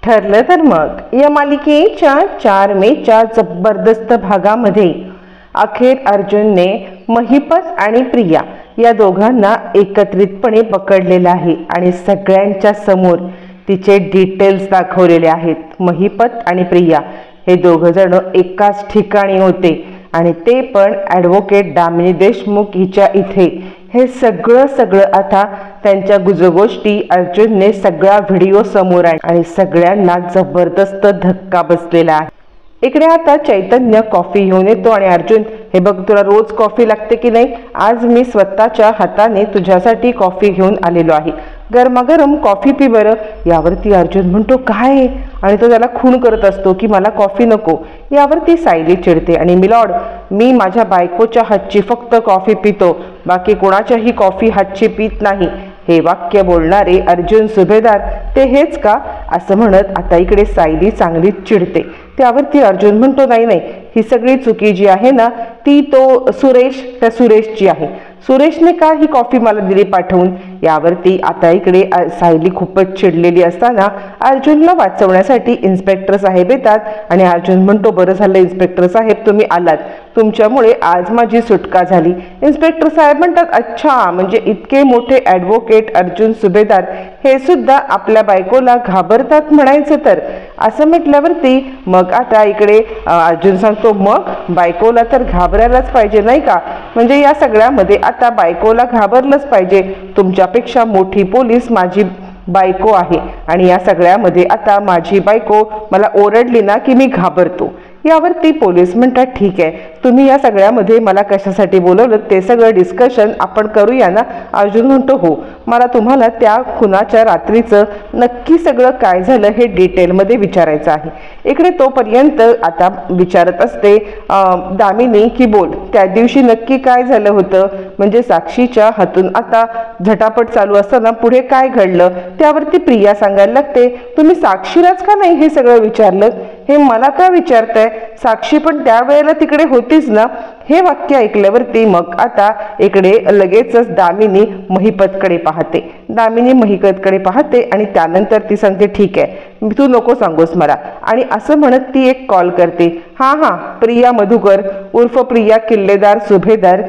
ठरलं तर मग या मालिकेच्या 4 मेच्या जबरदस्त भागामध्ये अखेर अर्जुनने महिपत आणि प्रिया या दोघांना एकत्रितपणे पकडलेलं आहे आणि सगळ्यांच्या समोर तिचे डिटेल्स दाखवलेले आहेत। महिपत आणि प्रिया हे दोघं जण एकाच ठिकाणी होते आणि ते पण ॲडव्होकेट दामिनी देशमुख हिच्या इथे। हे सगळं आता त्यांच्या गुजगोष्टी अर्जुनने सगळा व्हिडिओ समोर आणि सगळ्यांना जबरदस्त धक्का बसलेला आहे। इकडे आता चैतन्य कॉफी घेऊन येतो आणि अर्जुन, हे बघ, तुला रोज कॉफी लागते की नाही? आज मी स्वतःच्या हाताने तुझ्यासाठी कॉफी घेऊन आलेलो आहे, गरमागरम कॉफी पी बरं। यावरती अर्जुन म्हणतो काय? आणि तो त्याला खून करत असतो की मला कॉफी नको। यावरती सायली चिडते आणि मिलॉर्ड, मी माझ्या बायकोच्या हातची फक्त कॉफी पितो, बाकी कोणाच्याही कॉफी हातची पित नाही। हे वाक्य बोलणारे अर्जुन सुभेदार ते हेच का? असं म्हणत आता इकडे सायली चांगलीच चिडते। त्यावरती अर्जुन म्हणतो नाही नाही, ही सगळी चुकी जी आहे ना ती तो त्या सुरेशची आहे। सुरेशने का ही कॉफी मला दिली पाठवून? यावरती आता इकडे सायली खूपच चिडलेली असताना अर्जुनला वाचवण्यासाठी इन्स्पेक्टर साहेब येतात आणि अर्जुन म्हणतो बरं झालं इन्स्पेक्टर साहेब तुम्ही आलात, तुमच्यामुळे आज माझी सुटका झाली। इन्स्पेक्टर साहेब म्हणतात अच्छा, म्हणजे इतके मोठे ॲडव्होकेट अर्जुन सुभेदार हे सुद्धा आपल्या बायकोला घाबरतात म्हणायचं तर। असं म्हटल्यावरती मग आता इकडे अर्जुन सांगतो मग बायकोला तर घाबरायलाच पाहिजे नाही का? म्हणजे या सगळ्यामध्ये आता बायकोला घाबरलंच पाहिजे। तुमच्यापेक्षा मोठी पोलीस माझी बायको आहे आणि या सगळ्यामध्ये आता माझी बायको मला ओरडली ना की मी घाबरतो। यावरती पोलीस म्हणतात ठीक आहे, तुम्ही या सगळ्यामध्ये मला कशासाठी बोलवलं ते सगळं डिस्कशन आपण करूया ना? अर्जुन म्हणतो हो, मला तुम्हाला त्या खुनाच्या रात्रीचं नक्की सगळं काय झालं हे डिटेलमध्ये विचारायचं आहे। इकडे तोपर्यंत आता विचारत असते दामिनी की बोल, त्या दिवशी नक्की काय झालं होतं? म्हणजे साक्षीच्या हातून आता झटापट चालू असताना पुढे काय घडलं? त्यावरती प्रिया सांगायला लागते तुम्ही साक्षीलाच का नाही हे सगळं विचारलं? हे मला का विचारताय? साक्षी पण त्यावेळेला तिकडे होतीच ना? हे वाक्य ऐकल्यावरती मग आता इकडे लगेचच दामिनी महिपतकडे पाहते आणि त्यानंतर ती सांगते ठीक आहे, तू नको सांगूस मला। आणि असं म्हणत ती एक कॉल करते, हां प्रिया मधुकर उर्फ प्रिया किल्लेदार सुभेदार,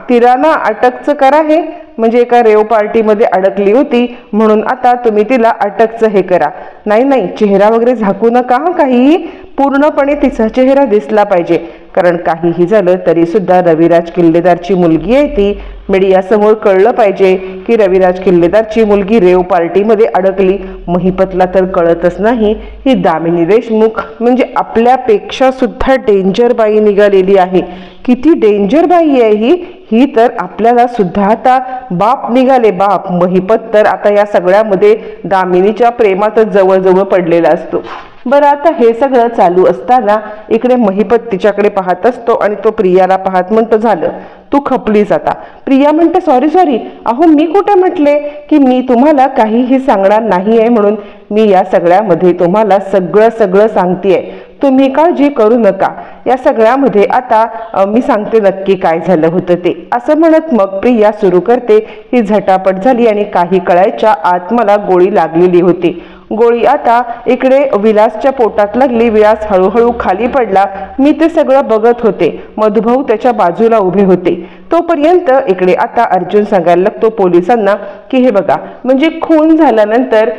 तिला ना अटकचं करा हे, म्हणजे एका रेव पार्टीमध्ये अडकली होती म्हणून आता तुम्ही तिला अटकचं हे करा। नाही चेहरा वगैरे झाकू नका, काहीही पूर्णपणे तिचा चेहरा दिसला पाहिजे, कारण काहीही झालं तरी सुद्धा रविराज किल्लेदारची मुलगी आहे ती। मीडियासमोर कळलं पाहिजे की रविराज किल्लेदारची मुलगी रेव पार्टीमध्ये अडकली। महिपतला तर कळतच नाही ही दामिनी देशमुख म्हणजे आपल्यापेक्षा सुद्धा डेंजर बाई निघालेली आहे। किती डेंजर बाई आहे ही तर आपल्याला सुद्धा आता बाप निघाले बाप। महिपत तर आता या सगळ्यामध्ये दामिनीच्या प्रेमातच जवळ पडलेला असतो। बरं, आता हे सगळं चालू असताना इकडे महिपत तिच्याकडे पाहत असतो आणि तो प्रियाला पाहत म्हणतो झालं, तू खपलीस आता। प्रिया म्हणते सॉरी, अहो मी कुठे म्हटले की मी तुम्हाला काहीही सांगणार नाही आहे म्हणून? मी या सगळ्यामध्ये तुम्हाला सगळं सांगतेय, तुम्ही काळजी करू नका। या सगळ्यामध्ये आता मी सांगते नक्की काय झालं होतं ते। असं म्हणत मग प्रिया सुरू करते, ही झटापट झाली आणि काही कळायच्या आत मला गोळी लागलेली होती। गोळी आता इकडे विलासच्या पोटात लागली, विलास हळूहळू खाली पडला, मी ते सगळं बघत होते, मधुभाऊ त्याच्या बाजूला उभे होते। तोपर्यंत इकडे आता अर्जुन सांगायला लागतो पोलिसांना की हे बघा, म्हणजे खून झाल्यानंतर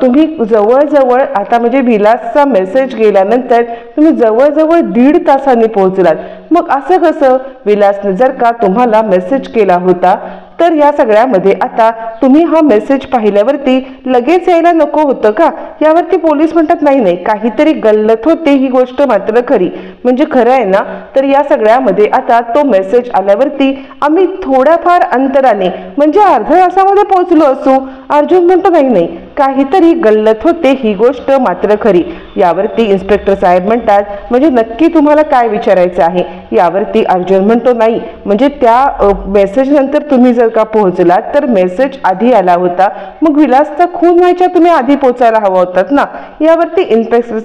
तुम्ही जवळ आता म्हणजे विलासचा मेसेज गेल्यानंतर तुम्ही जवळ 1.5 तासांनी पोहोचलात। मग असं कसं? विलासने जर का तुम्हाला मेसेज केला होता तर या सगळ्यामध्ये आता तुम्ही हा मेसेज पाहिल्यावरती लगेच यायला नको होतं का? यावरती पोलीस म्हणतात नाही काहीतरी गल्लत होते, ही गोष्ट मात्र खरी। म्हणजे खरं आहे ना? तर या सगळ्यामध्ये आता तो मेसेज आल्यावरती आम्ही थोड्याफार अंतराने म्हणजे अर्ध्या तासामध्ये पोहोचलो असू। अर्जुन म्हणतो नाही काहीतरी गल्लत होते, ही गोष्ट मात्र खरी। यावरती इन्स्पेक्टर साहेब म्हणतात म्हणजे नक्की तुम्हाला काय विचारायचं आहे? यावरती अर्जुन म्हणतो नाही, म्हणजे त्या मेसेज नंतर तुम्ही जर का पोहोचलात तर मेसेज आधी आला होता, मग विलासचा खून व्हायच्या तुम्ही आधी पोहोचायला हवा होता। होतात ना, यावरती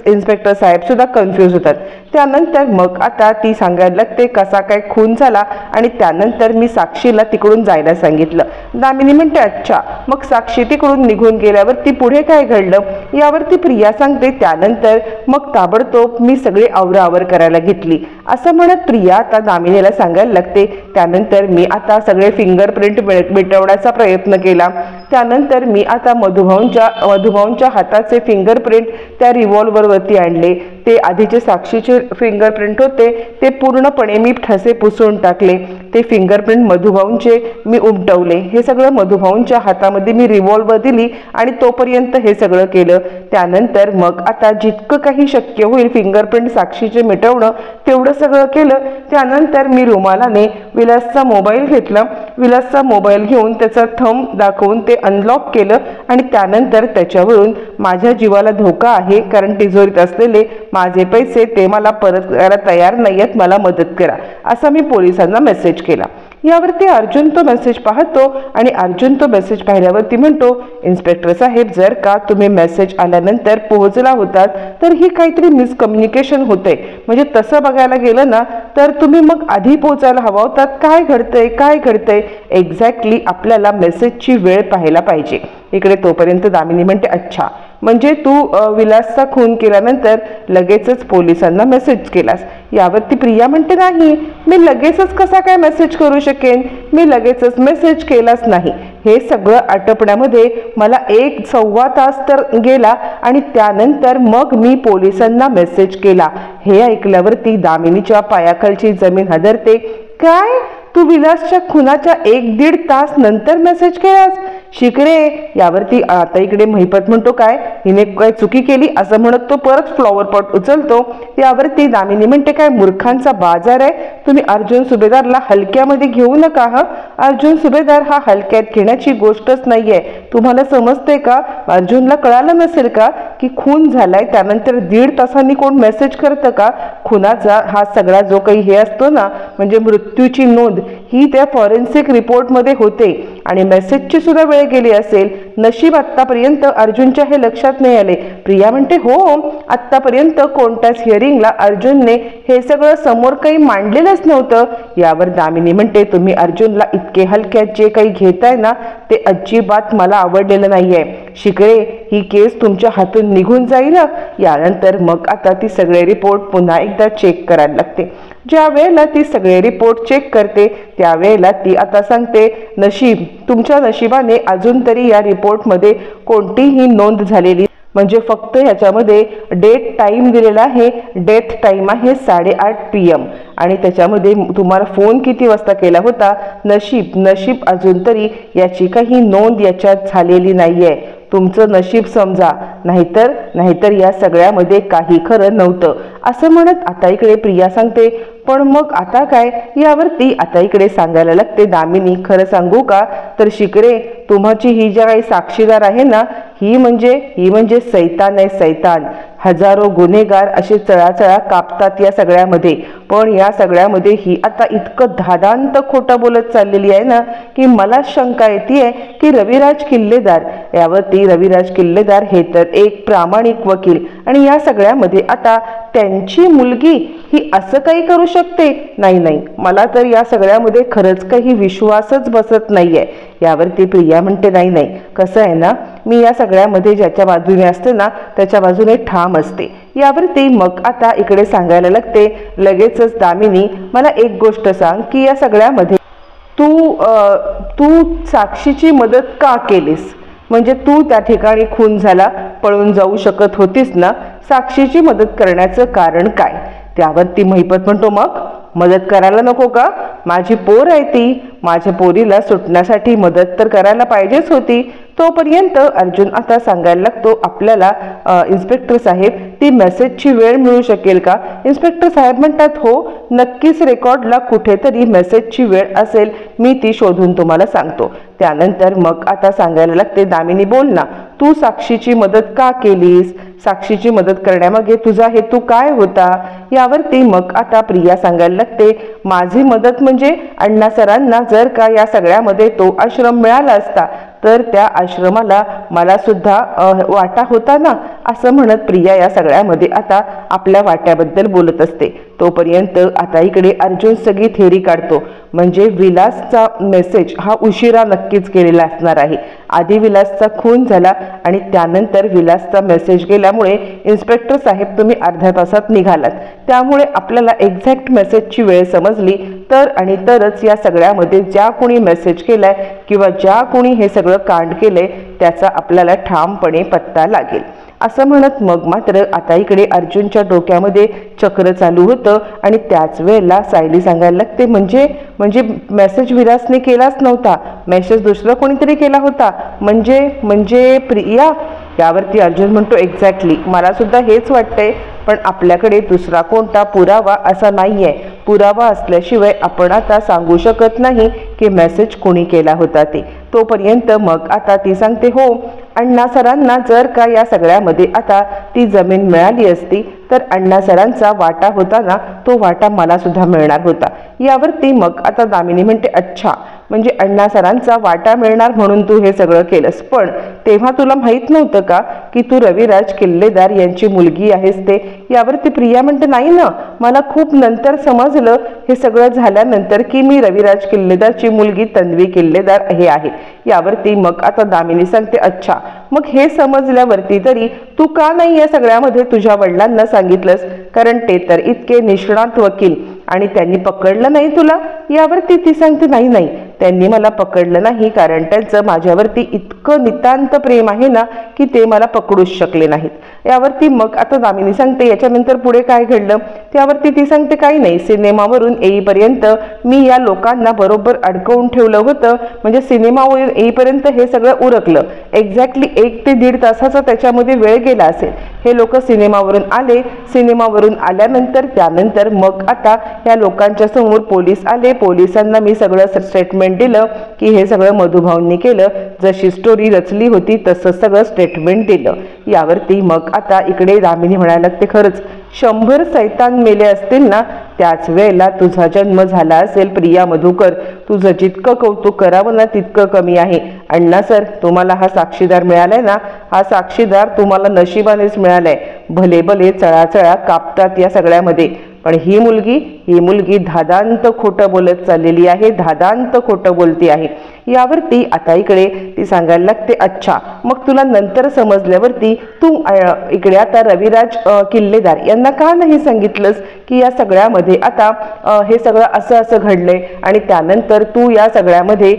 इन्स्पेक्टर साहेब सुद्धा कन्फ्यूज होतात. त्यानंतर मग आता ती सांगायला लागते कसा काय खून झाला आणि त्यानंतर मी साक्षीला तिकडून जायला सांगितलं. दामिनी म्हणते अच्छा, मग साक्षी तिकडून निघून गेल्यावरती पुढे काय घडलं यावरती प्रिया सांगते. त्यानंतर मग ताबडतोब मी सगळे आवराआवर करायला घेतली असं म्हणत प्रिया आता दामिनीला सांगायला लागते. त्यानंतर मी आता सगळे फिंगरप्रिंट मिटवण्याचा प्रयत्न केला. त्यानंतर मी आता मधुभाऊंच्या हाताचे फिंगरप्रिंट त्या रिव्हॉल्वरवरती आणले. ते आधीचे साक्षीचे फिंगरप्रिंट होते ते पूर्णपणे मी ठसे पुसून टाकले. ते फिंगरप्रिंट मधुभाऊंचे मी उमटवले. हे सगळं मधुभाऊंच्या हातामध्ये मी रिव्हॉल्वर दिली आणि तोपर्यंत हे सगळं केलं. त्यानंतर मग आता जितकं काही शक्य होईल फिंगरप्रिंट साक्षीचे मिटवणं तेवढं सगळं केलं. त्यानंतर मी रुमालाने विलासचा मोबाईल घेतला. विलासचा मोबाईल घेऊन त्याचा थंब दाखवून ते अनलॉक केलं आणि त्यानंतर त्याच्यावरून माझ्या जीवाला धोका आहे कारण तिजोरीत असलेले माझे पैसे ते मला परत करायला तयार नाही आहेत, मला मदत करा असा मी पोलिसांना मेसेज केला. यावरती अर्जुन तो मेसेज पाहतो आणि अर्जुन तो मेसेज पाहिल्यावरती म्हणतो इन्स्पेक्टर साहेब, जर का तुम्ही मेसेज आल्यानंतर पोहोचला होतात तर ही काहीतरी मिसकम्युनिकेशन होते. म्हणजे तसं बघायला गेलं ना तर तुम्ही मग आधी पोहोचायला हवा होतात. काय घडतंय एक्झॅक्टली आपल्याला मेसेजची वेळ पाहायला पाहिजे. इकडे तोपर्यंत दामिनी म्हणते अच्छा, म्हणजे तू विलासचा खून केल्यानंतर लगेचच पोलिसांना मेसेज केलास. यावरती प्रिया म्हणते नाही, मी लगेचच कसा काय मेसेज करू शकेन, मी लगेचच मेसेज केलाच नाही. हे सगळं आटपण्यामध्ये मला 1-1.25 तास तर गेला आणि त्यानंतर मग मी पोलिसांना मेसेज केला. हे ऐकल्यावरती दामिनीच्या पायाखालची जमीन हादरते. काय, तू विलासच्या खुनाच्या 1-1.5 तास नंतर मेसेज केलास? शिकरे. यावरती आता इकडे महिपत म्हणतो काय, हिने काय चुकी केली असं म्हणत तो परत फ्लॉवर पॉट उचलतो. यावरती दामिनी म्हणते काय मूर्खांचा बाजार आहे, तुम्ही अर्जुन सुभेदारला हलक्यामध्ये घेऊ नका. अर्जुन सुभेदार हा हलक्यात घेण्याची गोष्टच नाहीये. तुम्हाला समजते का, अर्जुनला कळालं नसेल का की खून झालाय त्यानंतर 1.5 तासांनी कोण मेसेज करतं का? खुनाचा हा सगळा जो काही हे असतो ना, म्हणजे मृत्यूची नोंद ही त्या फॉरेन्सिक रिपोर्टमध्ये होते आणि मेसेजची सुद्धा वेळ गेली असेल. नशीब आत्तापर्यंत अर्जुनच्या हे लक्षात नाही आले. प्रिया म्हणते हो, आत्तापर्यंत कोणत्याच हिअरिंगला अर्जुनने हे सगळं समोर काही मांडलेलंच नव्हतं. यावर दामिनी म्हणते तुम्ही अर्जुनला इतके हलक्यात जे काही घेताय ना ते अजिबात मला आवडलेलं नाहीये. शिकरे, ही केस तुमच्या हातून निघून जाईल. यानंतर मग आता ती सगळे रिपोर्ट पुन्हा एकदा चेक करायला लागते. ज्या वेळेला ती सगळे रिपोर्ट चेक करते त्यावेळेला ती आता सांगते नशीब, तुमच्या नशिबाने अजून तरी या रिपोर्टमध्ये कोणतीही नोंद झालेली, म्हणजे फक्त ह्याच्यामध्ये डेट टाइम दिलेला आहे. डेथ टाइम आहे 8:30 PM आणि त्याच्यामध्ये तुम्हाला फोन किती वाजता केला होता. नशीब अजून तरी याची काही नोंद याच्यात झालेली नाहीये. तुमचं नशीब समजा, नाहीतर या सगळ्यामध्ये काही खरं नव्हतं असं म्हणत आता इकडे प्रिया सांगते पण मग आता काय. यावरती आता इकडे सांगायला लागते दामिनी, खरं सांगू का तर शिकरे, तुम्हाची ही ज्या काही साक्षीदार आहे ना ही म्हणजे सैतान आहे, सैतान. हजारो गुन्हेगार असे चळाचळा कापतात या सगळ्यामध्ये, पण या सगळ्यामध्ये ही आता इतकं धादांत खोटं बोलत चाललेली आहे ना की मला शंका येते की रविराज किल्लेदार, यावरती रविराज किल्लेदार हे तर एक प्रामाणिक वकील आणि या सगळ्यामध्ये आता त्यांची मुलगी ही असं काही करू शकते. नाही, मला तर या सगळ्यामध्ये खरंच काही विश्वासच बसत नाहीये. यावरती प्रिया म्हणते नाही, कसं आहे ना, मी या सगळ्यामध्ये ज्याच्या बाजूने असते ना त्याच्या बाजूने ठाम असते. यावरती मग आता इकडे सांगायला लागते लगेचच दामिनी, मला एक गोष्ट सांग की या सगळ्यामध्ये तू साक्षीची मदत का केलीस? म्हणजे तू त्या ठिकाणी खून झाला पळून जाऊ शकत होतीस ना, साक्षीची मदत करण्याचं कारण काय? त्यावरती महिपत म्हणतो मग मदत करायला नको का? माझी पोर आहे ती, माझ्या पोरीला सुटण्यासाठी मदत तर करायला पाहिजेच होती. तोपर्यंत अर्जुन आता सांगायला लागतो आपल्याला इन्स्पेक्टर साहेब ती मेसेजची वेळ मिळू शकेल का? इन्स्पेक्टर साहेब म्हणतात हो नक्कीच, रेकॉर्डला कुठेतरी मेसेजची वेळ असेल, मी ती शोधून तुम्हाला सांगतो. त्यानंतर मग आता सांगायला लागते दामिनी, बोल ना, तू साक्षीची मदत का केलीस? साक्षीची मदत करण्यामागे तुझा हेतू काय होता? यावरती मग आता प्रिया सांगायला लागते माझी मदत म्हणजे अण्णा सरांना जर का या सगळ्यामध्ये तो आश्रम मिळाला असता तर त्या आश्रमाला मला सुद्धा वाटा होता ना, असं म्हणत प्रिया या सगळ्यामध्ये आता आपल्या वाट्याबद्दल बोलत असते. तोपर्यंत आता इकडे अर्जुन सगळी थेरी काढतो. म्हणजे विलासचा मेसेज हा उशिरा नक्कीच केलेला असणार आहे. आधी विलासचा खून झाला आणि त्यानंतर विलासचा मेसेज गेल्यामुळे इन्स्पेक्टर साहेब तुम्ही अर्ध्या तासात निघालात, त्यामुळे आपल्याला एक्झॅक्ट मेसेजची वेळ समजली तर आणि तरच या सगळ्यामध्ये ज्या कोणी मेसेज केलाय किंवा ज्या कोणी हे सगळं कांड केलंय त्याचा आपल्याला ठामपणे पत्ता लागेल, असं म्हणत मग मात्र आता इकडे अर्जुनच्या डोक्यामध्ये चक्र चालू होतं. आणि त्याच वेळेला सायली सांगायला लागते, म्हणजे मेसेज विलासने केलाच नव्हता, मेसेज दुसरं कोणीतरी केला होता, म्हणजे प्रिया. यावरती अर्जुन म्हणतो, एक्झॅक्टली मला सुद्धा हेच वाटतंय, पण आपल्याकडे दुसरा कोणता पुरावा असा नाहीये. पुरावा असल्याशिवाय आपण आता सांगू शकत नाही की मेसेज कोणी केला होता ते. तोपर्यंत मग आता ती सांगते, हो अण्णा सरांना जर का या सगळ्यामध्ये आता ती जमीन मिळाली असती तर अण्णा सरांचा वाटा होता ना, तो वाटा मला सुद्धा मिळणार होता. यावरती मग आता दामिनी म्हणते, अच्छा म्हणजे अण्णा सरांचा वाटा मिळणार म्हणून तू हे सगळं केलंस, पण तेव्हा तुला माहित नव्हतं का की तू रविराज किल्लेदार यांची मुलगी आहेस ते? यावरती प्रिया म्हणते, नाही ना, मला खूप नंतर समजलं हे सगळं झाल्यानंतर की मी रविराज किल्लेदारची मुलगी तन्वी किल्लेदार हे आहे. यावरती मग आता दामिनी सांगते, अच्छा मग हे समजल्यावरती तरी तू का नाही या सगळ्यामध्ये तुझ्या वडिलांना सांगितलंस, कारण ते तर इतके निष्णात वकील आणि त्यांनी पकडलं नाही तुला? यावरती ती सांगते, नाही त्यांनी मला पकडलं नाही, कारण त्यांचं माझ्यावरती इतकं नितांत प्रेम आहे ना की ते मला पकडूच शकले नाहीत. यावरती मग आता दामिनी सांगते, याच्यानंतर पुढे काय घडलं? त्यावरती ती सांगते, काही नाही, सिनेमावरून येईपर्यंत मी या लोकांना बरोबर अडकवून ठेवलं होतं, म्हणजे सिनेमावरून येईपर्यंत हे सगळं उरकलं. एक्झॅक्टली 1 ते 1.5 तासाचा त्याच्यामध्ये वेळ गेला असेल. हे लोक सिनेमावरून आले, सिनेमावरून आल्यानंतर त्यानंतर मग आता या लोकांच्या समोर पोलीस आले, पोलिसांना मी सगळं स्टेटमेंट दिलं की हे सगळं मधुभाऊंनी केलं, जशी स्टोरी रचली होती तसं सगळं स्टेटमेंट दिलं. यावरती मग आता इकडे दामिनी म्हणायला लागते, खरंच 100 सैतान मेले असतील ना त्याच वेळेला तुझा जन्म झाला असेल प्रिया मधुकर. तुझं जितकं कौतुक करावं ना तितकं कमी आहे. अण्णा सर, तुम्हाला हा साक्षीदार मिळालाय ना, हा साक्षीदार तुम्हाला नशिबानेच मिळालाय. भले भले चळाचळा कापतात या सगळ्यामध्ये, पण ही मुलगी धादांत खोटं बोलत चाललेली आहे, धादांत खोटं बोलती आहे. यावरती आता इकडे ती सांगायला लागते, अच्छा मग तुला नंतर समजल्यावरती तू इकडे आता रविराज किल्लेदार यांना का नाही सांगितलंस की या सगळ्यामध्ये आता हे सगळं असं घडलंय आणि त्यानंतर तू या सगळ्यामध्ये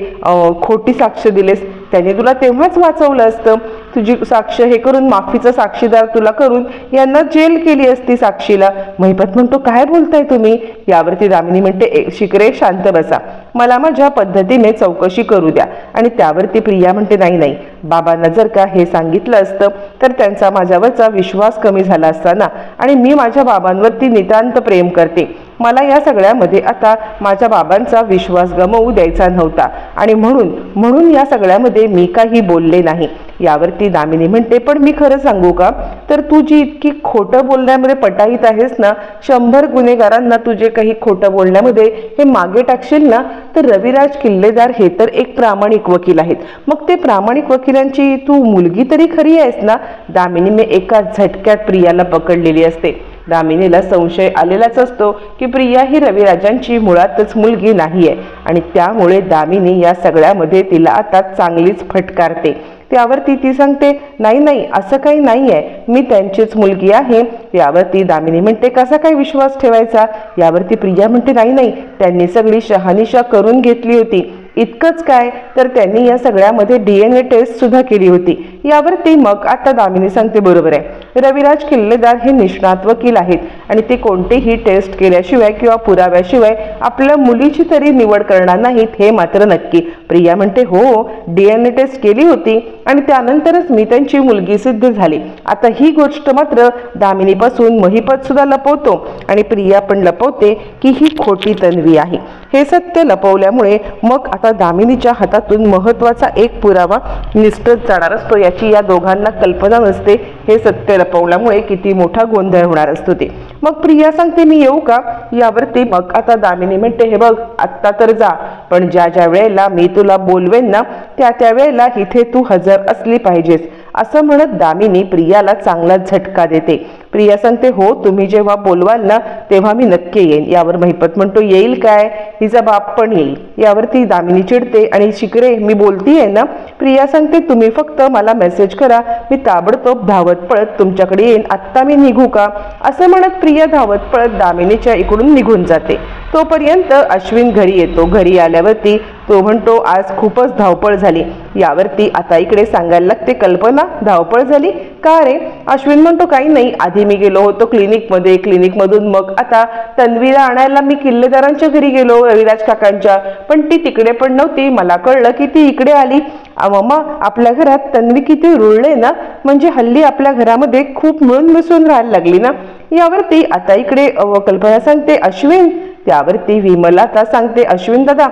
खोटी साक्ष दिलेस? त्याने तुला तेव्हाच वाचवलं असतं. तुझी साक्ष हे करून, माफीचा साक्षीदार तुला करून यांना जेल केली असती साक्षीला. महिपत म्हणतो, काय बोलताय तुम्ही? यावरती दामिनी म्हणते, शिकरे शांत बसा, मला माझ्या पद्धतीने चौकशी करू द्या. आणि त्यावरती प्रिया म्हणते, नाही बाबांना जर का हे सांगितलं असतं तर त्यांचा माझ्यावरचा विश्वास कमी झाला असता ना, आणि मी माझ्या बाबांवरती नितांत प्रेम करते. मला या सगळ्यामध्ये आता माझ्या बाबांचा विश्वास गमावू द्यायचा नव्हता आणि म्हणून या सगळ्यामध्ये मी काही बोलले नाही. यावरती दामिनी म्हणते, पण मी खरं सांगू का, तर तू जी इतकी खोटं बोलण्यामध्ये पटाईत आहेस ना, 100 गुन्हेगारांना तुझे काही खोटं बोलण्यामध्ये हे मागे टाकशील ना, तर रविराज किल्लेदार हे तर एक प्रामाणिक वकील आहेत. मग ते प्रामाणिक वकिलांची तू मुलगी तरी खरी आहेस ना? दामिनीने एका झटक्यात प्रियाला पकडलेली असते. दामिनीला संशय आलेलाच असतो की प्रिया ही रविराजांची मुळातच मुलगी नाहीये आणि त्यामुळे दामिनी या सगळ्यामध्ये तिला आता चांगलीच फटकारते. त्यावरती ती सांगते, नाही असं काही नाहीये, मी त्यांचीच मुलगी आहे. यावरती दामिनी म्हणते, कसा काय विश्वास ठेवायचा? यावरती प्रिया म्हणते, नाही त्यांनी सगळी शहानिशा करून घेतली होती. इतकंच काय, तर त्यांनी या सगळ्यामध्ये DNA टेस्ट सुद्धा केली होती. यावरती मग आता दामिनी सांगते, बरोबर आहे, रविराज किल्लेदार हे निष्णात वकील आहेत आणि ते कोणतेही टेस्ट केल्याशिवाय किंवा पुराव्याशिवाय आपल्या मुलीची तरी निवड करणार नाहीत, हे मात्र नक्की. प्रिया म्हणते, हो DNA टेस्ट केली होती आणि त्यानंतरच मी त्यांची मुलगी सिद्ध झाली. आता ही गोष्ट मात्र दामिनीपासून महिपत सुद्धा लपवतो आणि प्रिया पण लपवते की ही खोटी तन्वी आहे. हे सत्य लपवल्यामुळे मग आता दामिनीच्या हातातून महत्वाचा एक पुरावा निसटत जाणार असतो, याची या दोघांना कल्पना नसते. हे सत्य लपवल्यामुळे किती मोठा गोंधळ होणार असतो ते. मग प्रिया सांगते, मी येऊ का? यावरती मग आता दामिनी म्हणते, हे बघ आत्ता तर जा, पण ज्या वेळेला मी तुला बोलवेन ना त्या वेळेला इथे तू हजर असली पाहिजेस, असं म्हणत दामिनी प्रियाला चांगला झटका देते. प्रिया सांगते, हो तुम्ही जेव्हा बोलवाल ना तेव्हा मी नक्की येईन. यावर महिपत म्हणतो, येईल काय, हिचा बाप पण येईल. यावरती दामिनी चिडते आणि शिकरे मी बोलतीये ना. प्रिया सांगते, तुम्ही फक्त मला मेसेज करा, मी ताबडतोब धावत पळत तुमच्याकडे येईन, आत्ता मी निघू का, असं म्हणत प्रिया धावत पळत दामिनीच्या इकडून निघून जाते. तोपर्यंत अश्विन घरी येतो. घरी आल्यावरती तो म्हणतो, आज खूपच धावपळ झाली. यावरती आता इकडे सांगायला लागते, कल्पना धावपळ झाली का रे. अश्विन म्हणतो, काही नाही, आधी मी गेलो होतो क्लिनिकमध्ये, क्लिनिकमधून मग आता तन्वीला आणायला मी किल्लेदारांच्या घरी गेलो, रविराज काकांच्या, पण ती तिकडे पण नव्हती. मला कळलं की ती इकडे आली. मम्मा आपल्या घरात तन्वी किती रुळले ना, म्हणजे हल्ली आपल्या घरामध्ये खूप मिळून मिसळून राहायला लागली ना. यावरती आता इकडे कल्पना सांगते, अश्विन. त्यावरती विमला आता सांगते, अश्विन दादा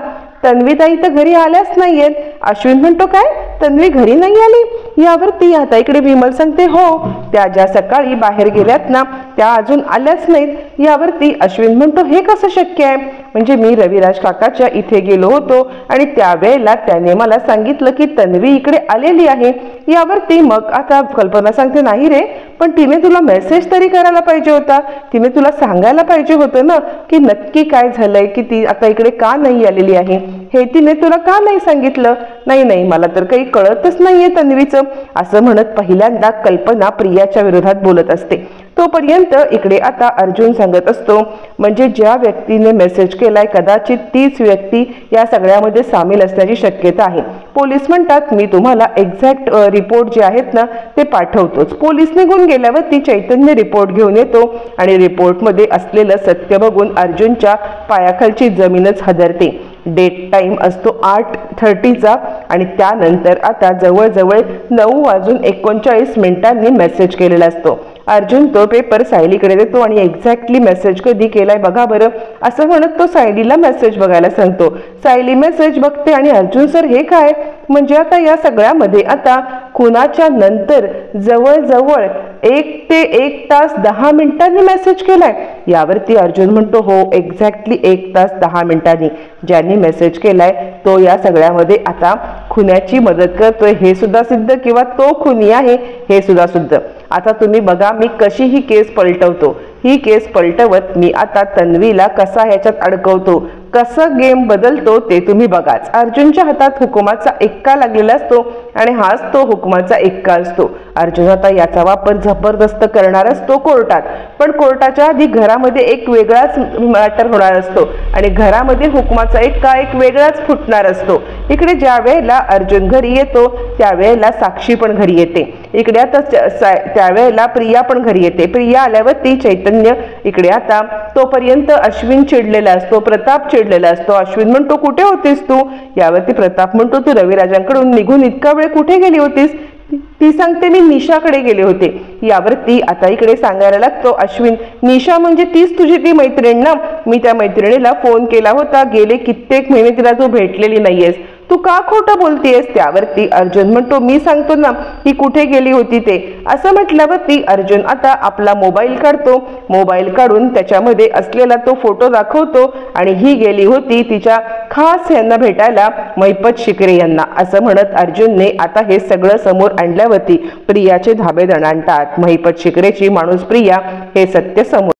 तन्वीताई तर घरी आल्याच नाहीयेत. अश्विन म्हणतो, काय तन्वी घरी नाही आली. यावरती आता इकडे विमल सांगते, हो त्या ज्या सकाळी बाहेर गेल्यात ना त्या अजून आल्याच नाहीत. यावरती अश्विन म्हणतो, हे कसं शक्य आहे, म्हणजे मी रविराज काकाच्या इथे गेलो होतो आणि त्यावेळेला त्याने मला सांगितलं की तन्वी इकडे आलेली आहे. यावरती मग आता कल्पना सांगते, नाही रे, पण तिने तुला मेसेज तरी करायला पाहिजे होता, तिने तुला सांगायला पाहिजे होतं ना की नक्की काय झालंय, की ती आता इकडे का नाही आलेली आहे, हे तिने तुला का नाही सांगितलं. नाही मला तर काही कळतच नाहीये तन्वीचं, असं म्हणत पहिल्यांदा कल्पना प्रियाच्या विरोधात बोलत असते. तोपर्यंत इकडे आता अर्जुन सांगत असतो, म्हणजे ज्या व्यक्तीने मेसेज केलाय कदाचित तीच व्यक्ती या सगळ्यामध्ये सामील असण्याची शक्यता आहे. पोलीस म्हणतात, मी तुम्हाला एक्झॅक्ट रिपोर्ट जे आहेत ना ते पाठवतोच. पोलीस निघून गेल्यावर ती चैतन्य रिपोर्ट घेऊन येतो आणि रिपोर्टमध्ये असलेलं सत्य बघून अर्जुनच्या पायाखालची जमीनच हादरते. डेट टाइम असतो 8:30चा आणि त्यानंतर आता जवळजवळ 9:39 मेसेज केलेला असतो. अर्जुन तो पेपर सायलीकडे देतो आणि एक्झॅक्टली मेसेज कधी केलाय बघा बरं, असं म्हणत तो सायलीला मेसेज बघायला सांगतो. सायली मेसेज बघते आणि अर्जुन सर हे काय, म्हणजे आता या सगळ्यामध्ये आता खुनाच्या नंतर जवळजवळ 1 ते 1 तास 10 मिनिटांनी मेसेज केलाय. यावरती अर्जुन म्हणतो, हो एक्झॅक्टली 1 तास 10 मिनिटांनी ज्यांनी मेसेज केलाय तो या सगळ्यामध्ये आता खुन्याची मदत करतोय हे सुद्धा सिद्ध, किंवा तो खुनी आहे हे सुद्धा सिद्ध. आता तुम्ही बघा मी कशी ही केस पलटवतो. ही केस पलटवत मी आता तन्वीला कसा ह्याच्यात अडकवतो, कसं गेम बदलतो ते तुम्ही बघाच. अर्जुनच्या हातात हुकुमाचा एक्का लागलेला असतो आणि हाच तो हुकुमाचा एक्का असतो. अर्जुन आता याचा वापर जबरदस्त करणार असतो कोर्टात, पण कोर्टाच्या आधी घरामध्ये एक वेगळाच मॅटर होणार असतो आणि घरामध्ये हुकुमाचा एक्का एक वेगळाच फुटणार असतो. इकडे ज्या वेळेला अर्जुन घरी येतो त्यावेळेला साक्षी पण घरी येते. इकडे आता त्यावेळेला प्रिया पण घरी येते. प्रिया आल्यावर ती चैतन्य इकडे आता तोपर्यंत अश्विन चिडलेला असतो, प्रताप चिडलेला असतो. अश्विन म्हणतो, कुठे होतीस तू. यावरती प्रताप म्हणतो, तू रविराजांकडून निघून इतका वेळ कुठे गेली होतीस. ती सांगते, मी निशाकडे गेले होते. यावरती आता इकडे सांगायला लागतो अश्विन, निशा म्हणजे तीच तुझी ती मैत्रीण ना, मी त्या मैत्रिणीला फोन केला होता, गेले कित्येक महिने तिला तू भेटलेली नाहीयेस, तू का खोटं बोलतेस. त्यावरती अर्जुन म्हणतो, मी सांगतो ना ही कुठे गेली होती ते. असं म्हटल्यावरती अर्जुन आता आपला मोबाईल काढतो. मोबाईल काढून त्याच्यामध्ये असलेला तो फोटो दाखवतो आणि ही गेली होती तिच्या खास यांना भेटायला, महिपत शिकरे यांना. असं म्हणत अर्जुनने आता हे सगळं समोर आणल्यावरती प्रियाचे धाबे दणाणतात. महिपत शिकरेची माणूस प्रिया हे सत्य समोर